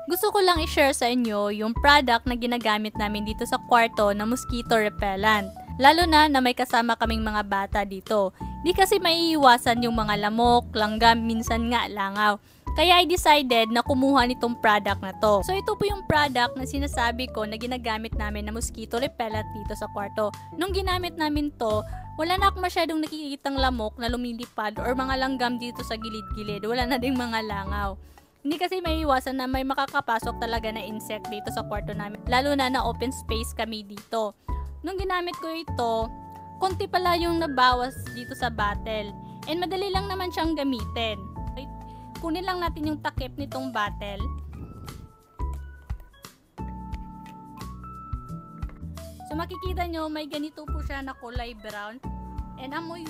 Gusto ko lang i-share sa inyo yung product na ginagamit namin dito sa kwarto na mosquito repellent. Lalo na may kasama kaming mga bata dito. Di kasi maiiwasan yung mga lamok, langgam, minsan nga langaw. Kaya I decided na kumuha nitong product na to. So ito po yung product na sinasabi ko na ginagamit namin na mosquito repellent dito sa kwarto. Nung ginamit namin to, wala na ako masyadong nakikitang lamok na lumilipad or mga langgam dito sa gilid-gilid. Wala na ding mga langaw. Hindi kasi may iwasan na may makakapasok talaga na insect dito sa kwarto namin. Lalo na open space kami dito. Nung ginamit ko ito, konti pala yung nabawas dito sa bottle. And madali lang naman siyang gamitin. Kunin lang natin yung takip nitong bottle. So makikita nyo, may ganito po siya na kulay brown. And amoy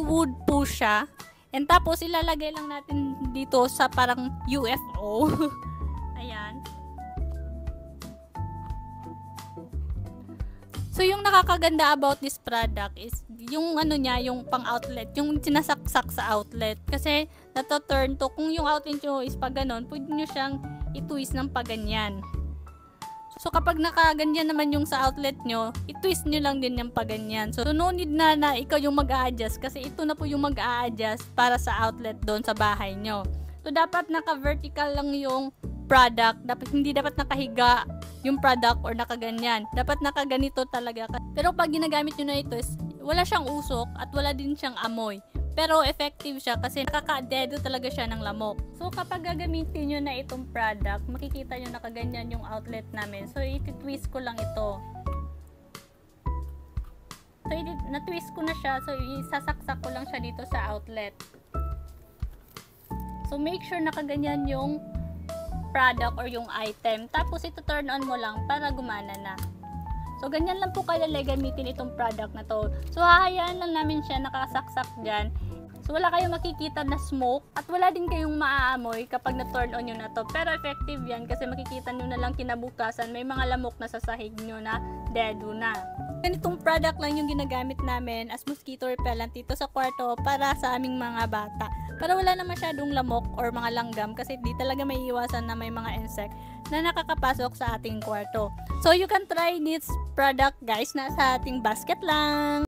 wood po siya. And tapos ilalagay lang natin dito sa parang UFO. Ayan. So yung nakakaganda about this product is yung ano niya, yung pang outlet, yung sinasaksak sa outlet. Kasi nata-turn to, kung yung outlet nyo is pag ganon, pwede nyo siyang i-twist ng pag ganyan. So kapag nakaganyan naman yung sa outlet nyo, i-twist nyo lang din yung paganyan. So no need na ikaw yung mag-a-adjust kasi ito na po yung mag-a-adjust para sa outlet doon sa bahay nyo. So dapat naka-vertical lang yung product. Hindi dapat nakahiga yung product or nakaganyan. Dapat nakaganito talaga. Pero pag ginagamit nyo na ito, wala siyang usok at wala din siyang amoy. Pero effective siya kasi nakaka-dedo talaga siya ng lamok. So kapag gagamitin nyo na itong product, makikita nyo nakaganyan yung outlet namin. So iti-twist ko lang ito. So na-twist ko na siya. So isasaksak ko lang siya dito sa outlet. So make sure nakaganyan yung product or yung item. Tapos ito turn on mo lang para gumana na. So ganyan lang po kadali gamitin itong product na to. So hahayaan lang namin siya nakasaksak dyan. So wala kayong makikita na smoke at wala din kayong maaamoy kapag na-turn on nyo na to. Pero effective yan kasi makikita nyo na lang kinabukasan may mga lamok na sa sahig nyo na dedo na. Ganitong product lang yung ginagamit namin as mosquito repellent dito sa kwarto para sa aming mga bata. Para wala na masyadong lamok or mga langgam kasi di talaga may iwasan na may mga insect na nakakapasok sa ating kwarto. So you can try this product guys, nasa ating basket lang.